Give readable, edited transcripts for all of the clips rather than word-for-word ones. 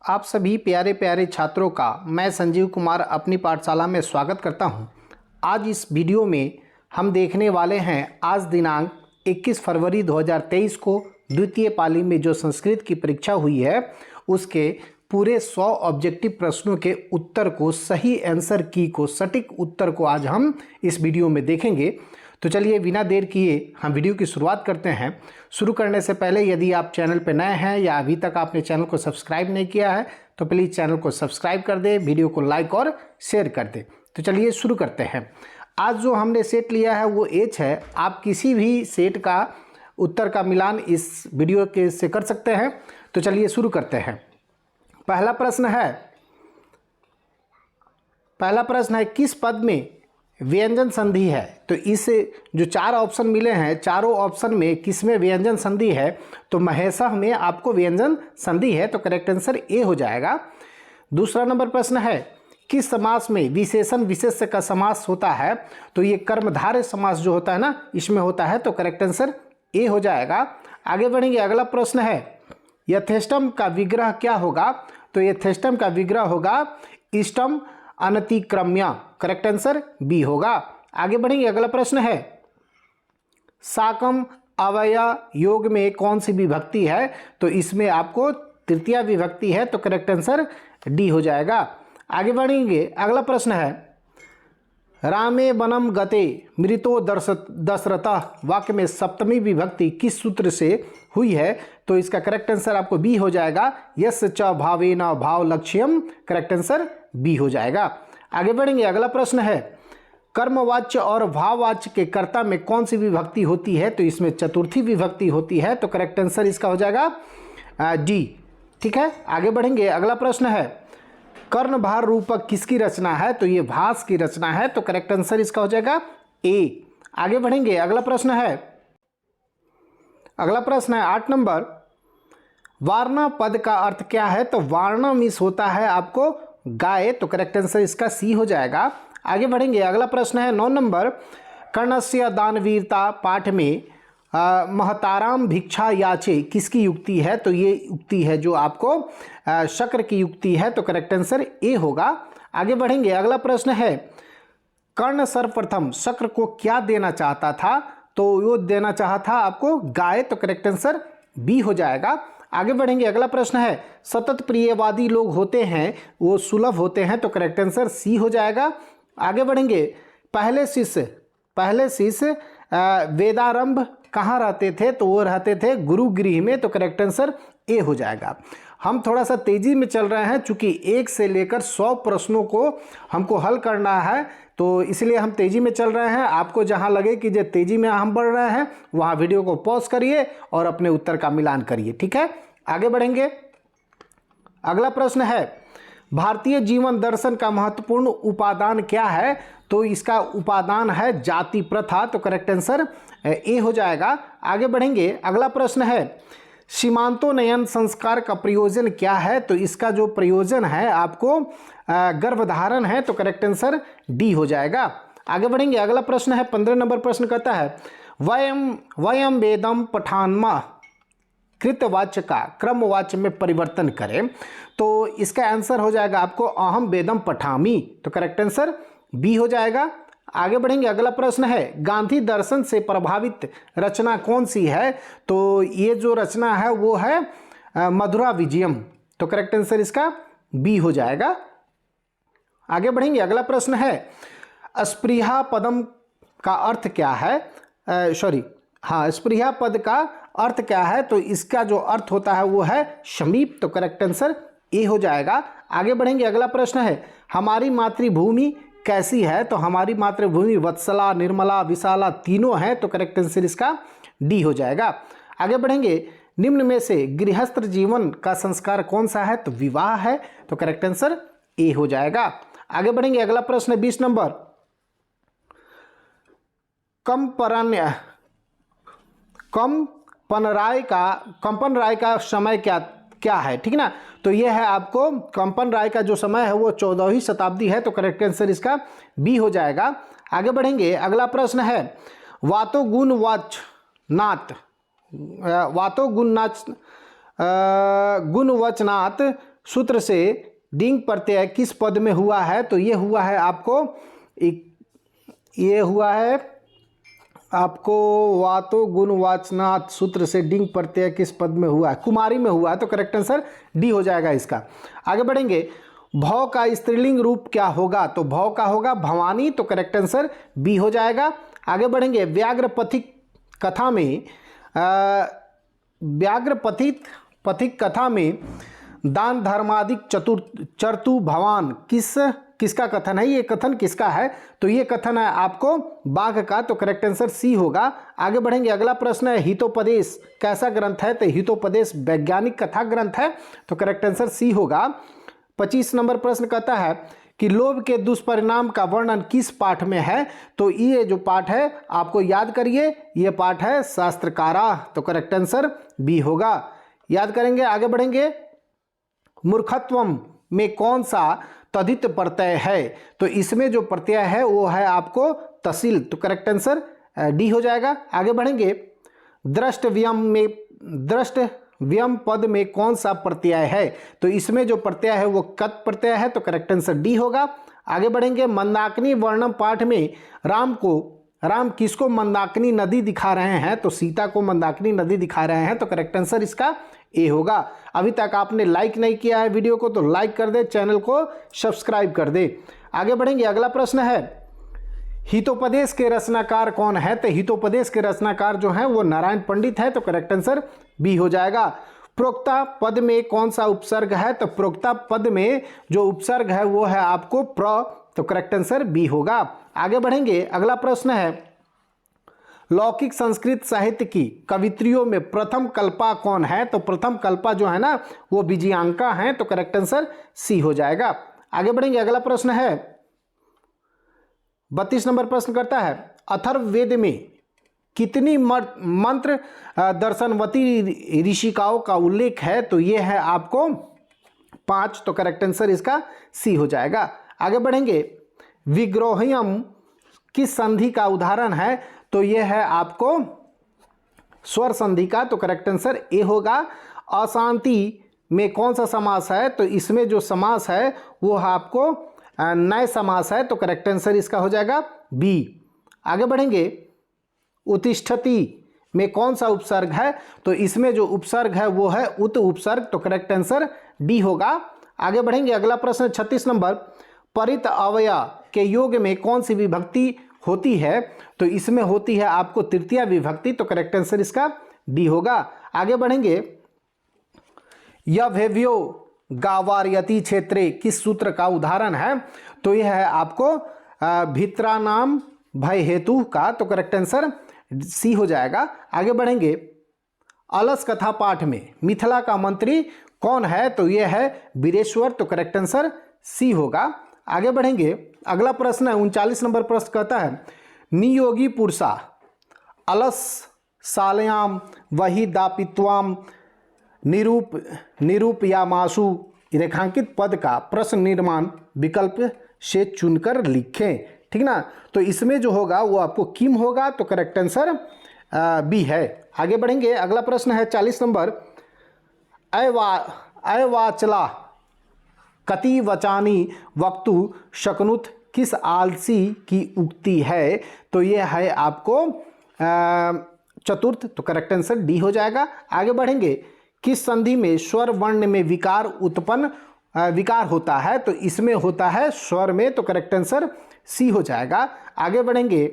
आप सभी प्यारे प्यारे छात्रों का मैं संजीव कुमार अपनी पाठशाला में स्वागत करता हूं। आज इस वीडियो में हम देखने वाले हैं आज दिनांक 21 फरवरी 2023 को द्वितीय पाली में जो संस्कृत की परीक्षा हुई है उसके पूरे 100 ऑब्जेक्टिव प्रश्नों के उत्तर को, सही आंसर की को, सटीक उत्तर को आज हम इस वीडियो में देखेंगे। तो चलिए बिना देर किए हम वीडियो की शुरुआत करते हैं। शुरू करने से पहले यदि आप चैनल पर नए हैं या अभी तक आपने चैनल को सब्सक्राइब नहीं किया है तो प्लीज़ चैनल को सब्सक्राइब कर दें, वीडियो को लाइक और शेयर कर दें। तो चलिए शुरू करते हैं। आज जो हमने सेट लिया है वो एच है। आप किसी भी सेट का उत्तर का मिलान इस वीडियो के से कर सकते हैं। तो चलिए शुरू करते हैं। पहला प्रश्न है किस पद में व्यंजन संधि है। तो इस जो 4 ऑप्शन मिले हैं, चारों ऑप्शन में किसमें व्यंजन संधि है, तो महेशः में आपको व्यंजन संधि है, तो करेक्ट आंसर ए हो जाएगा। दूसरा नंबर प्रश्न है किस समास में विशेषण विशेष्य का समास होता है। तो ये कर्मधारय समास जो होता है ना, इसमें होता है, तो करेक्ट आंसर ए हो जाएगा। आगे बढ़ेंगे। अगला प्रश्न है यथेष्टम का विग्रह क्या होगा। तो यथेष्टम का विग्रह होगा इष्टम अनतिक्रम्य, करेक्ट आंसर बी होगा। आगे बढ़ेंगे। अगला प्रश्न है साकम अवय योग में कौन सी विभक्ति है। तो इसमें आपको तृतीया विभक्ति है, तो करेक्ट आंसर डी हो जाएगा। आगे बढ़ेंगे। अगला प्रश्न है रामे वनम गते मृतो दशरथः वाक्य में सप्तमी विभक्ति किस सूत्र से हुई है। तो इसका करेक्ट आंसर आपको बी हो जाएगा। यस्य च भावेन भाव लक्ष्यम, करेक्ट आंसर बी हो जाएगा। आगे बढ़ेंगे। अगला प्रश्न है कर्मवाच्य और भाववाच्य के कर्ता में कौन सी विभक्ति होती है। तो इसमें चतुर्थी विभक्ति होती है, तो करेक्ट आंसर इसका हो जाएगा डी। ठीक है। आगे बढ़ेंगे। अगला प्रश्न है कर्णभार रूपक किसकी रचना है। तो ये भास की रचना है, तो करेक्ट आंसर इसका हो जाएगा ए। आगे बढ़ेंगे। अगला प्रश्न है 8 नंबर वार्णा पद का अर्थ क्या है। तो वार्णा मिस होता है आपको गाय, तो करेक्ट आंसर इसका सी हो जाएगा। आगे बढ़ेंगे। अगला प्रश्न है 9 नंबर कर्णस्य दानवीरता पाठ में महताराम भिक्षा याचे किसकी युक्ति है। तो ये युक्ति है जो आपको शक्र की युक्ति है, तो करेक्ट आंसर ए होगा। आगे बढ़ेंगे। अगला प्रश्न है कर्ण सर्वप्रथम शक्र को क्या देना चाहता था। तो वो देना चाहता था आपको गाय, तो करेक्ट आंसर बी हो जाएगा। आगे बढ़ेंगे। अगला प्रश्न है सतत प्रियवादी लोग होते हैं वो सुलभ होते हैं, तो करेक्ट आंसर सी हो जाएगा। आगे बढ़ेंगे। पहले शिष्य वेदारंभ कहाँ रहते थे। तो वो रहते थे गुरुगृह में, तो करेक्ट आंसर ए हो जाएगा। हम थोड़ा सा तेज़ी में चल रहे हैं चूँकि 1 से लेकर 100 प्रश्नों को हमको हल करना है, तो इसलिए हम तेज़ी में चल रहे हैं। आपको जहां लगे कि जो तेज़ी में हम बढ़ रहे हैं वहां वीडियो को पॉज करिए और अपने उत्तर का मिलान करिए। ठीक है। आगे बढ़ेंगे। अगला प्रश्न है भारतीय जीवन दर्शन का महत्वपूर्ण उपादान क्या है। तो इसका उपादान है जाति प्रथा, तो करेक्ट आंसर ए हो जाएगा। आगे बढ़ेंगे। अगला प्रश्न है सीमांतोन्नयन संस्कार का प्रयोजन क्या है। तो इसका जो प्रयोजन है आपको गर्भधारण है, तो करेक्ट आंसर डी हो जाएगा। आगे बढ़ेंगे। अगला प्रश्न है 15 नंबर प्रश्न कहता है वयम वेदम पठानमा कृतवाच्य का क्रमवाच्य में परिवर्तन करें। तो इसका आंसर हो जाएगा आपको अहम वेदम पठामी, तो करेक्ट आंसर बी हो जाएगा। आगे बढ़ेंगे। अगला प्रश्न है गांधी दर्शन से प्रभावित रचना कौन सी है। तो ये जो रचना है वो है मधुरा विजयम, तो करेक्ट आंसर इसका बी हो जाएगा। आगे बढ़ेंगे। अगला प्रश्न है स्पृहा पदम का अर्थ क्या है। स्पृहा पद का अर्थ क्या है। तो इसका जो अर्थ होता है वो है समीप, तो करेक्ट आंसर ए हो जाएगा। आगे बढ़ेंगे। अगला प्रश्न है हमारी मातृभूमि कैसी है। तो हमारी मातृभूमि वत्सला, निर्मला, विशाला तीनों हैं, तो करेक्ट आंसर इसका डी हो जाएगा। आगे बढ़ेंगे। निम्न में से गृहस्थ जीवन का संस्कार कौन सा है। तो विवाह है, तो करेक्ट आंसर ए हो जाएगा। आगे बढ़ेंगे। अगला प्रश्न 20 नंबर कंपन राय का समय क्या है। ठीक ना। तो यह है आपको कंपन राय का जो समय है वो 14वीं शताब्दी है, तो करेक्ट आंसर इसका बी हो जाएगा। आगे बढ़ेंगे। अगला प्रश्न है वातो गुणवचनात् सूत्र से डिंग प्रत्यय किस पद में हुआ है? तो ये हुआ है आपको ये हुआ है आपको वातो गुणवाचनात् सूत्र से डिंग प्रत्यय किस पद में हुआ है? कुमारी में हुआ है, तो करेक्ट आंसर डी हो जाएगा इसका। आगे बढ़ेंगे, भव का स्त्रीलिंग रूप क्या होगा? तो भव का होगा भवानी, तो करेक्ट आंसर बी हो जाएगा। आगे बढ़ेंगे, व्याघ्र पथिक कथा में व्याघ्र पथिक कथा में दान धर्मादिक चतुर्चर्तु भवान किसका कथन है? ये कथन किसका है? तो ये कथन है आपको बाघ का, तो करेक्ट आंसर सी होगा। आगे बढ़ेंगे, अगला प्रश्न है हितोपदेश कैसा ग्रंथ है? तो हितोपदेश वैज्ञानिक कथा ग्रंथ है, तो करेक्ट आंसर सी होगा। 25 नंबर प्रश्न कहता है कि लोभ के दुष्परिणाम का वर्णन किस पाठ में है? तो ये जो पाठ है आपको याद करिए, ये पाठ है शास्त्रकारा, तो करेक्ट आंसर बी होगा, याद करेंगे। आगे बढ़ेंगे, मूर्खत्वम में कौन सा तद्धित प्रत्यय है? तो इसमें जो प्रत्यय है वो है आपको तसिल, तो करेक्ट आंसर डी हो जाएगा। आगे बढ़ेंगे, द्रष्टव्यम पद में कौन सा प्रत्यय है? तो इसमें जो प्रत्यय है वो कत प्रत्यय है, तो करेक्ट आंसर डी होगा। आगे बढ़ेंगे, मंदाकिनी वर्णम पाठ में राम किसको मंदाकिनी नदी दिखा रहे हैं? तो सीता को मंदाकिनी नदी दिखा रहे हैं, तो करेक्ट आंसर इसका ए होगा। अभी तक आपने लाइक नहीं किया है वीडियो को तो लाइक कर दे, चैनल को सब्सक्राइब कर दे। आगे बढ़ेंगे, अगला प्रश्न है हितोपदेश के रचनाकार कौन है? तो हितोपदेश के रचनाकार जो है वो नारायण पंडित है, तो करेक्ट आंसर बी हो जाएगा। प्रोक्ता पद में कौन सा उपसर्ग है? तो प्रोक्ता पद में जो उपसर्ग है वो है आपको प्र, तो करेक्ट आंसर बी होगा। आगे बढ़ेंगे, अगला प्रश्न है लौकिक संस्कृत साहित्य की कवित्रियों में प्रथम कल्पा कौन है? तो प्रथम कल्पा जो है ना वो विजयांका है, तो करेक्ट आंसर सी हो जाएगा। आगे बढ़ेंगे, अगला प्रश्न है 32 नंबर प्रश्न करता है अथर्ववेद में कितनी मंत्र दर्शनवती ऋषिकाओं का उल्लेख है? तो ये है आपको 5, तो करेक्ट आंसर इसका सी हो जाएगा। आगे बढ़ेंगे, विग्रोहियम किस संधि का उदाहरण है? तो ये है आपको स्वर संधि का, तो करेक्ट आंसर ए होगा। अशांति में कौन सा समास है? तो इसमें जो समास है वो आपको नए समास है, तो करेक्ट आंसर इसका हो जाएगा बी। आगे बढ़ेंगे, उत्तिष्ठति में कौन सा उपसर्ग है? तो इसमें जो उपसर्ग है वो है उत उपसर्ग, तो करेक्ट आंसर डी होगा। आगे बढ़ेंगे, अगला प्रश्न 36 नंबर परित अवया के योग में कौन सी विभक्ति होती है? तो इसमें होती है आपको तृतीया विभक्ति, तो करेक्ट आंसर इसका डी होगा। आगे बढ़ेंगे, यभ्यो गावार्यति क्षेत्रे किस सूत्र का उदाहरण है? तो यह है आपको भित्रानाम भय हेतु का, तो करेक्ट आंसर सी हो जाएगा। आगे बढ़ेंगे, अलस कथा पाठ में मिथिला का मंत्री कौन है? तो यह है वीरेश्वर, तो करेक्ट आंसर सी होगा। आगे बढ़ेंगे, अगला प्रश्न है 39 नंबर प्रश्न कहता है नियोगी पुरुषा अलस सालयाम वही दापित्वाम निरूपयामासु रेखांकित पद का प्रश्न निर्माण विकल्प से चुनकर लिखें, ठीक ना। तो इसमें जो होगा वो आपको किम होगा, तो करेक्ट आंसर बी है। आगे बढ़ेंगे, अगला प्रश्न है 40 नंबर अयवाचला कति वचानी वक्तु शक्नुत किस आलसी की उक्ति है? तो ये है आपको चतुर्थ, तो करेक्ट आंसर डी हो जाएगा। आगे बढ़ेंगे, किस संधि में स्वर वर्ण में विकार होता है? तो इसमें होता है स्वर में, तो करेक्ट आंसर सी हो जाएगा। आगे बढ़ेंगे,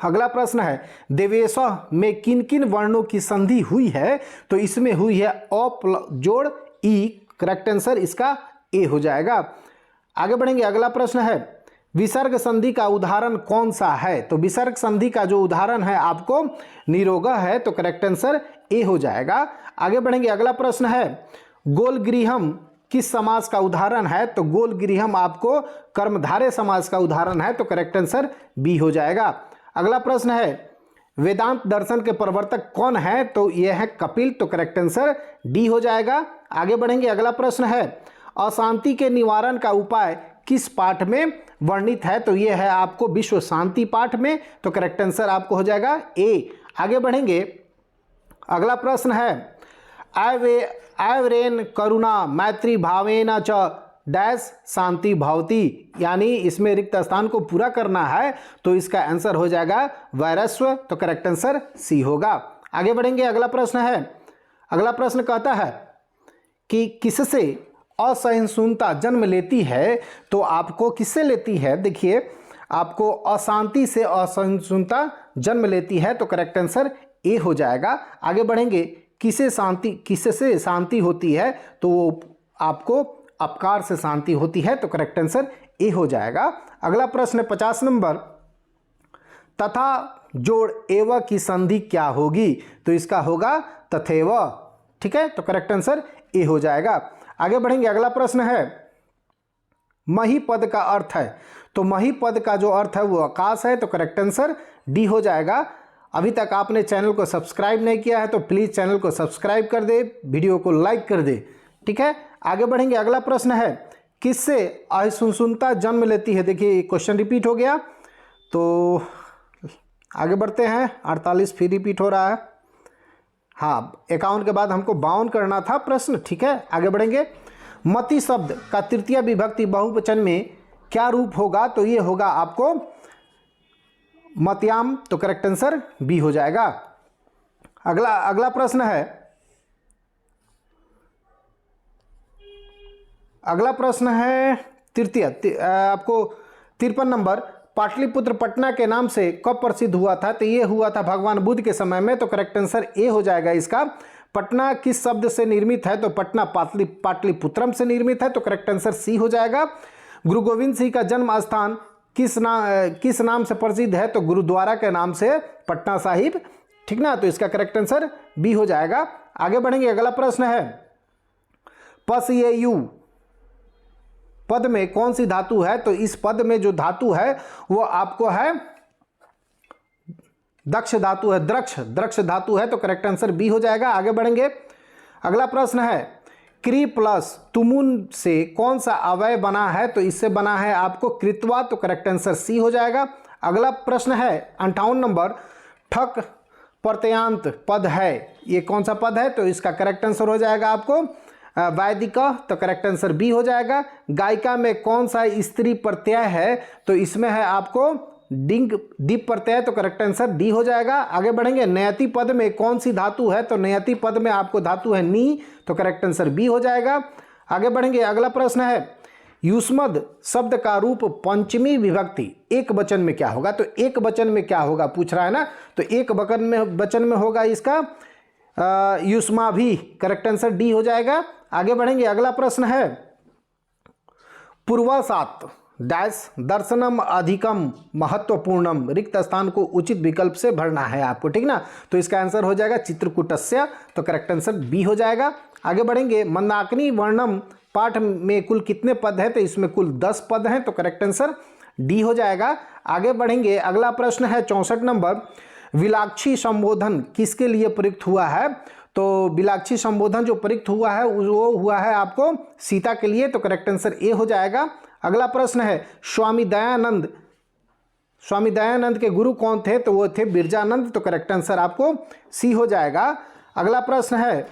अगला प्रश्न है देवेश में किन किन वर्णों की संधि हुई है? तो इसमें हुई है अ जोड़ ई, करेक्ट आंसर इसका ए हो जाएगा। आगे बढ़ेंगे, अगला प्रश्न है विसर्ग संधि का उदाहरण कौन सा है? तो विसर्ग संधि का जो उदाहरण है आपको निरोगा है, तो करेक्ट आंसर ए हो जाएगा। आगे बढ़ेंगे, अगला प्रश्न है गोलगृहम किस समास का उदाहरण है? तो गोलगृहम आपको कर्मधारय समास का उदाहरण है, तो करेक्ट आंसर बी हो जाएगा। अगला प्रश्न है वेदांत दर्शन के प्रवर्तक कौन है? तो यह है कपिल, तो करेक्ट आंसर डी हो जाएगा। आगे बढ़ेंगे, अगला प्रश्न है अशांति के निवारण का उपाय किस पाठ में वर्णित है? तो यह है आपको विश्व शांति पाठ में, तो करेक्ट आंसर आपको हो जाएगा ए। आगे बढ़ेंगे, अगला प्रश्न है ऐवरेन करुणा मैत्री भावेन च डैश शांति भवती, यानी इसमें रिक्त स्थान को पूरा करना है तो इसका आंसर हो जाएगा वैरस्व, तो करेक्ट आंसर सी होगा। आगे बढ़ेंगे, अगला प्रश्न है। अगला प्रश्न कहता है कि किससे असहिष्णुता जन्म लेती है, तो आपको किससे लेती है, देखिए आपको अशांति से असहिष्णुता जन्म लेती है, तो करेक्ट आंसर ए हो जाएगा। आगे बढ़ेंगे, किससे शांति होती है, तो वो आपको अपकार से शांति होती है, तो करेक्ट आंसर ए हो जाएगा। अगला प्रश्न 50 नंबर, तथा जोड़ एव की संधि क्या होगी, तो इसका होगा तथैव, ठीक है, तो करेक्ट आंसर ए हो जाएगा। आगे बढ़ेंगे, अगला प्रश्न है मही पद का अर्थ है, तो मही पद का जो अर्थ है वो आकाश है, तो करेक्ट आंसर डी हो जाएगा। अभी तक आपने चैनल को सब्सक्राइब नहीं किया है तो प्लीज़ चैनल को सब्सक्राइब कर दे, वीडियो को लाइक कर दे, ठीक है। आगे बढ़ेंगे, अगला प्रश्न है किससे असहिष्णुता जन्म लेती है, देखिए क्वेश्चन रिपीट हो गया, तो आगे बढ़ते हैं। 48 फिर रिपीट हो रहा है, हाँ 51 के बाद हमको 52 करना था प्रश्न, ठीक है। आगे बढ़ेंगे, मति शब्द का तृतीय विभक्ति बहुवचन में क्या रूप होगा, तो ये होगा आपको मत्याम, तो करेक्ट आंसर बी हो जाएगा। अगला प्रश्न है, अगला प्रश्न है तृतीय, आपको 53 नंबर, पाटलिपुत्र पटना के नाम से कब प्रसिद्ध हुआ था, तो ये हुआ था भगवान बुद्ध के समय में, तो करेक्ट आंसर ए हो जाएगा इसका। पटना किस शब्द से निर्मित है, तो पटना पाटलिपुत्रम से निर्मित है, तो करेक्ट आंसर सी हो जाएगा। गुरु गोविंद सिंह का जन्म स्थान किस नाम से प्रसिद्ध है, तो गुरुद्वारा के नाम से पटना साहिब, ठीक ना, तो इसका करेक्ट आंसर बी हो जाएगा। आगे बढ़ेंगे, अगला प्रश्न है पसयेयु पद में कौन सी धातु है, तो इस पद में जो धातु है वो आपको है दक्ष धातु है, द्रक्ष धातु है, तो करेक्ट आंसर बी हो जाएगा। आगे बढ़ेंगे, अगला प्रश्न है क्री प्लस तुमुन से कौन सा अवयव बना है, तो इससे बना है आपको कृत्वा, तो करेक्ट आंसर सी हो जाएगा। अगला प्रश्न है 58 नंबर, ठक प्रत्ययांत पद है, ये कौन सा पद है, तो इसका करेक्ट आंसर हो जाएगा आपको वैदिका, तो करेक्ट आंसर बी हो जाएगा। गायिका में कौन सा स्त्री प्रत्यय है, तो इसमें है आपको डिंग दीप प्रत्यय, तो करेक्ट आंसर डी हो जाएगा। आगे बढ़ेंगे, नयति पद में कौन सी धातु है, तो नयति पद में आपको धातु है नी, तो करेक्ट आंसर बी हो जाएगा। आगे बढ़ेंगे, अगला प्रश्न है युष्मद शब्द का रूप पंचमी विभक्ति एक वचन में क्या होगा, तो एक वचन में क्या होगा पूछ रहा है ना, तो एक वचन में होगा इसका युष्मा भी, करेक्ट आंसर डी हो जाएगा। आगे बढ़ेंगे, अगला प्रश्न है पूर्वासात डैश दर्शनम अधिकम महत्वपूर्णम, रिक्त स्थान को उचित विकल्प से भरना है आपको, ठीक ना, तो इसका आंसर हो जाएगा चित्रकूटस्य, तो करेक्ट आंसर बी हो जाएगा। आगे बढ़ेंगे, मंदाकिनी वर्णम पाठ में कुल कितने पद हैं, तो इसमें कुल 10 पद हैं, तो करेक्ट आंसर डी हो जाएगा। आगे बढ़ेंगे, अगला प्रश्न है 64 नंबर, विलाक्षी संबोधन किसके लिए प्रयुक्त हुआ है, तो विलाक्षी संबोधन जो प्रयुक्त हुआ है वो हुआ है आपको सीता के लिए, तो करेक्ट आंसर ए हो जाएगा। अगला प्रश्न है स्वामी दयानंद के गुरु कौन थे, तो वो थे बिरजानंद, तो करेक्ट आंसर आपको सी हो जाएगा। अगला प्रश्न है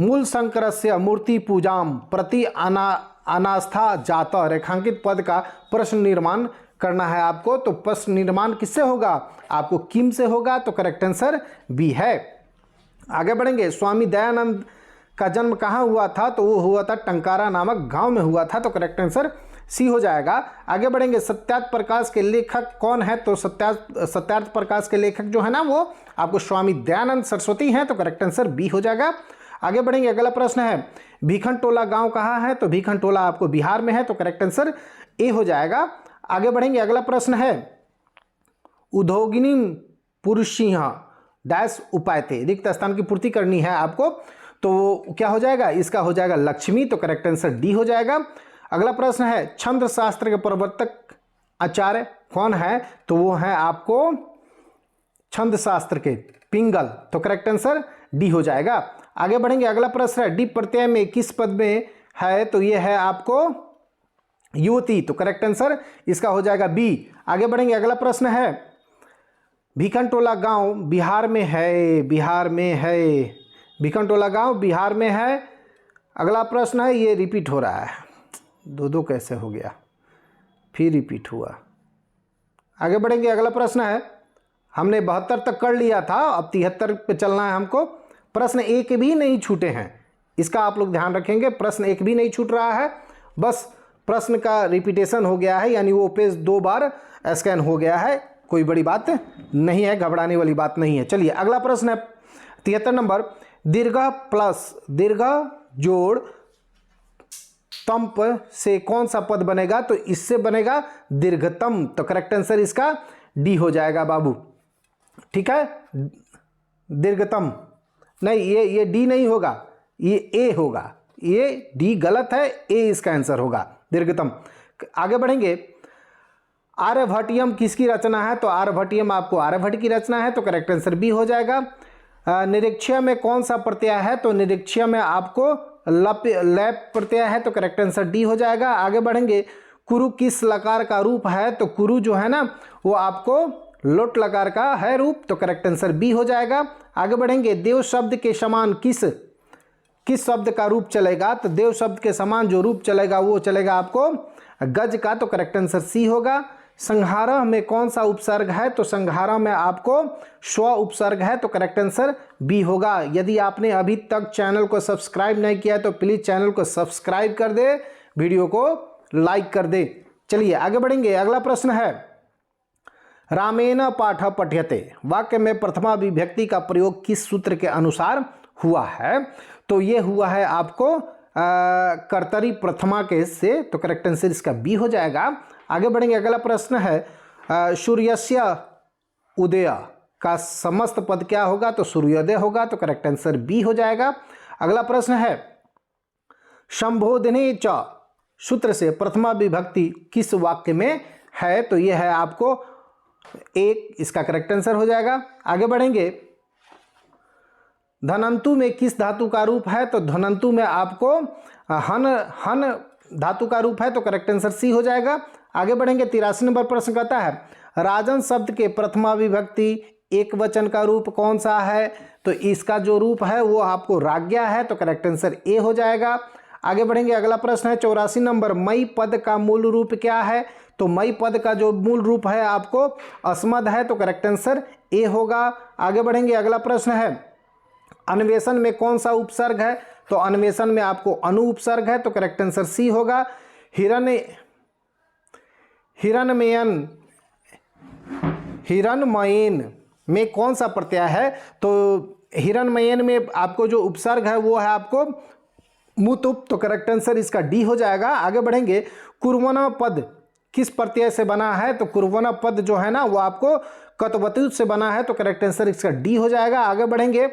मूल शंकरस्य मूर्ति पूजाम प्रति अनास्था जाता, रेखांकित पद का प्रश्न निर्माण करना है आपको, तो प्रश्न निर्माण किससे होगा, आपको किम से होगा, तो करेक्ट आंसर बी है। आगे बढ़ेंगे, स्वामी दयानंद का जन्म कहाँ हुआ था, तो वो हुआ था टंकारा नामक गांव में हुआ था, तो करेक्ट आंसर सी हो जाएगा। आगे बढ़ेंगे, सत्यार्थ प्रकाश के लेखक कौन है, तो सत्यार्थ प्रकाश के लेखक जो है ना वो आपको स्वामी दयानंद सरस्वती हैं, तो करेक्ट आंसर बी हो जाएगा। आगे बढ़ेंगे, अगला प्रश्न है भीखनटोला गांव कहाँ है, तो भीखनटोला आपको बिहार में है, तो करेक्ट आंसर ए हो जाएगा। आगे बढ़ेंगे, अगला प्रश्न है उद्योगिनी पुरुषिंह डैश उपायते, रिक्त स्थान की पूर्ति करनी है आपको, तो क्या हो जाएगा, इसका हो जाएगा लक्ष्मी, तो करेक्ट आंसर डी हो जाएगा। अगला प्रश्न है छंद शास्त्र के प्रवर्तक आचार्य कौन है, तो वो है आपको छंद शास्त्र के पिंगल, तो करेक्ट आंसर डी हो जाएगा। आगे बढ़ेंगे, अगला प्रश्न है डी प्रत्यय में किस पद में है, तो ये है आपको युवती, तो करेक्ट आंसर इसका हो जाएगा बी। आगे बढ़ेंगे, अगला प्रश्न है भीखनटोला गांव बिहार में है, भिखनटोला गांव बिहार में है। अगला प्रश्न है, ये रिपीट हो रहा है, दो कैसे हो गया, फिर रिपीट हुआ। आगे बढ़ेंगे, अगला प्रश्न है, हमने 72 तक कर लिया था, अब 73 पे चलना है हमको। प्रश्न एक भी नहीं छूटे हैं, इसका आप लोग ध्यान रखेंगे, प्रश्न एक भी नहीं छूट रहा है, बस प्रश्न का रिपीटेशन हो गया है, यानी वो पेज 2 बार स्कैन हो गया है, कोई बड़ी बात नहीं है, घबराने वाली बात नहीं है। चलिए अगला प्रश्न है 73 नंबर, दीर्घ प्लस दीर्घ जोड़ तंप से कौन सा पद बनेगा? तो इससे बनेगा दीर्घतम, तो करेक्ट आंसर इसका डी हो जाएगा बाबू, ठीक है। दीर्घतम नहीं, ये डी नहीं होगा, ये ए होगा, ये डी गलत है, ए इसका आंसर होगा दीर्घतम। आगे बढ़ेंगे, आर्यभट्टियम किसकी रचना है? तो आर्यभट्टियम आपको आर्यभट्ट की रचना है, तो करेक्ट आंसर बी हो जाएगा। निरीक्षय में कौन सा प्रत्यय है? तो निरीक्षय में आपको लैप प्रत्यय है, तो करेक्ट आंसर डी हो जाएगा। आगे बढ़ेंगे, कुरु किस लकार का रूप है? तो कुरु जो है ना वो आपको लोट लकार का है रूप, तो करेक्ट आंसर बी हो जाएगा। आगे बढ़ेंगे, देव शब्द के समान किस शब्द का रूप चलेगा? तो देव शब्द के समान जो रूप चलेगा वो चलेगा आपको गज का, तो करेक्ट आंसर सी होगा। संहारः में कौन सा उपसर्ग है? तो संहारः में आपको स्व उपसर्ग है, तो करेक्ट आंसर बी होगा। यदि आपने अभी तक चैनल को सब्सक्राइब नहीं किया है तो प्लीज चैनल को सब्सक्राइब कर दे, वीडियो को लाइक कर दे। चलिए आगे बढ़ेंगे, अगला प्रश्न है, रामेण पाठः पठ्यते वाक्य में प्रथमा विभक्ति का प्रयोग किस सूत्र के अनुसार हुआ है? तो ये हुआ है आपको कर्तरी प्रथमा के से, तो करेक्ट आंसर इसका बी हो जाएगा। आगे बढ़ेंगे, अगला प्रश्न है, सूर्यस्य उदय का समस्त पद क्या होगा? तो सूर्योदय होगा, तो करेक्ट आंसर बी हो जाएगा। अगला प्रश्न है, संबोधने च सूत्र से प्रथमा विभक्ति किस वाक्य में है? तो यह है आपको एक, इसका करेक्ट आंसर हो जाएगा। आगे बढ़ेंगे, धनंतु में किस धातु का रूप है? तो धनंतु में आपको हन धातु का रूप है, तो करेक्ट आंसर सी हो जाएगा। आगे बढ़ेंगे, 83 नंबर प्रश्न कहता है, राजन शब्द के प्रथमा विभक्ति एक वचन का रूप कौन सा है? तो इसका जो रूप है वो आपको राज्ञा है, तो करेक्ट आंसर ए हो जाएगा। आगे बढ़ेंगे, अगला प्रश्न है 84 नंबर, मई पद का मूल रूप क्या है? तो मई पद का जो मूल रूप है आपको अस्मद है, तो करेक्ट आंसर ए होगा। आगे बढ़ेंगे, अगला प्रश्न है, अन्वेषण में कौन सा उपसर्ग है? तो अन्वेषण में आपको अनु उपसर्ग है, तो करेक्ट आंसर सी होगा। हिरणमयेन में कौन सा प्रत्यय है? तो हिरणमयेन में आपको जो उपसर्ग है वो है आपको मुतुप, तो करेक्ट आंसर इसका डी हो जाएगा। आगे बढ़ेंगे, कुर्वना पद किस प्रत्यय से बना है? तो कुर्वना पद जो है ना वो आपको कतवतु से बना है, तो करेक्ट आंसर इसका डी हो जाएगा। आगे बढ़ेंगे,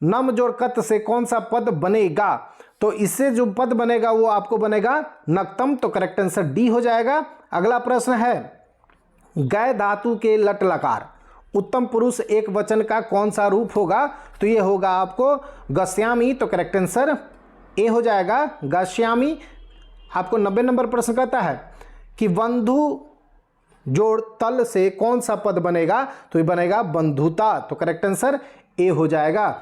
नम जोड़ कत से कौन सा पद बनेगा? तो इससे जो पद बनेगा वो आपको बनेगा नक्तम, तो करेक्ट आंसर डी हो जाएगा। अगला प्रश्न है, गय धातु के लट लकार उत्तम पुरुष एक वचन का कौन सा रूप होगा? तो ये होगा आपको गस्यामी, तो करेक्ट आंसर ए हो जाएगा, गस्यामी। आपको 90 नंबर प्रश्न कहता है कि बंधु जोड़ तल से कौन सा पद बनेगा? तो ये बनेगा बंधुता, तो करेक्ट आंसर ए हो जाएगा।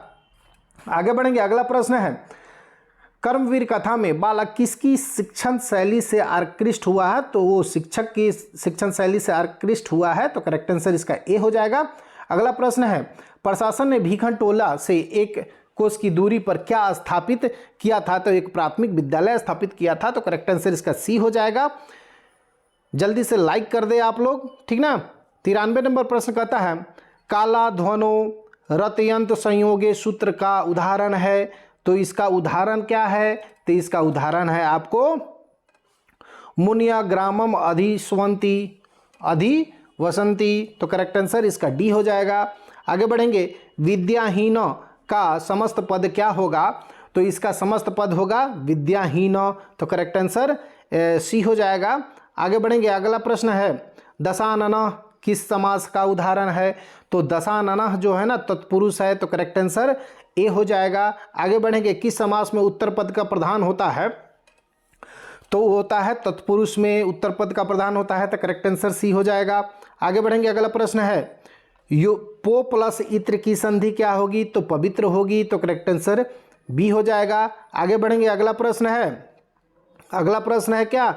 आगे बढ़ेंगे, अगला प्रश्न है, कर्मवीर कथा में बालक किसकी शिक्षण शैली से आकृष्ट हुआ है? तो वो शिक्षक की शिक्षण शैली से आकृष्ट हुआ है, तो करेक्ट आंसर इसका ए हो जाएगा। अगला प्रश्न है, प्रशासन ने भिखनटोला से 1 कोस की दूरी पर क्या स्थापित किया था? तो एक प्राथमिक विद्यालय स्थापित किया था, तो करेक्ट आंसर इसका सी हो जाएगा। जल्दी से लाइक कर दे आप लोग, ठीक ना। 93 नंबर प्रश्न कहता है, काला ध्वनो रतयंत संयोगे सूत्र का उदाहरण है, तो इसका उदाहरण क्या है? तो इसका उदाहरण है आपको मुनिया ग्रामम अधिवसंती, तो करेक्ट आंसर इसका डी हो जाएगा। आगे बढ़ेंगे, विद्याहीन का समस्त पद क्या होगा? तो इसका समस्त पद होगा विद्याहीन, तो करेक्ट आंसर सी हो जाएगा। आगे बढ़ेंगे, अगला प्रश्न है, दशानन किस समास का उदाहरण है? तो दशानन जो है ना तत्पुरुष है, तो करेक्ट आंसर ए हो जाएगा। आगे बढ़ेंगे, किस समास में उत्तर पद का प्रधान होता है? तो होता है तत्पुरुष में उत्तर पद का प्रधान होता है, तो करेक्ट आंसर सी हो जाएगा। आगे बढ़ेंगे, अगला प्रश्न है, पो प्लस इत्र की संधि क्या होगी, तो पवित्र होगी, तो करेक्ट आंसर बी हो जाएगा। आगे बढ़ेंगे, अगला प्रश्न है क्या,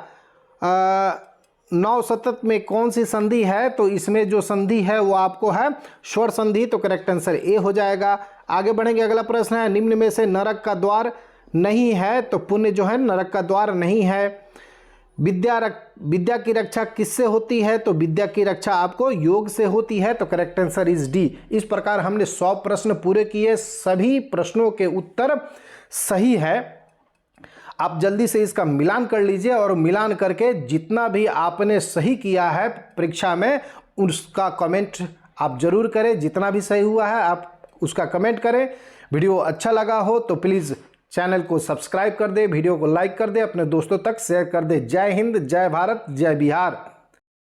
नौ सतत में कौन सी संधि है, तो इसमें जो संधि है वो आपको है स्वर संधि, तो करेक्ट आंसर ए हो जाएगा। आगे बढ़ेंगे, अगला प्रश्न है निम्न में से नरक का द्वार नहीं है, तो पुण्य जो है नरक का द्वार नहीं है। विद्या की रक्षा किससे होती है, तो विद्या की रक्षा आपको योग से होती है, तो करेक्ट आंसर इज डी। इस प्रकार हमने 100 प्रश्न पूरे किए, सभी प्रश्नों के उत्तर सही है। आप जल्दी से इसका मिलान कर लीजिए और मिलान करके जितना भी आपने सही किया है परीक्षा में उसका कमेंट आप जरूर करें। जितना भी सही हुआ है आप उसका कमेंट करें। वीडियो अच्छा लगा हो तो प्लीज़ चैनल को सब्सक्राइब कर दे, वीडियो को लाइक कर दे, अपने दोस्तों तक शेयर कर दे। जय हिंद, जय भारत, जय बिहार।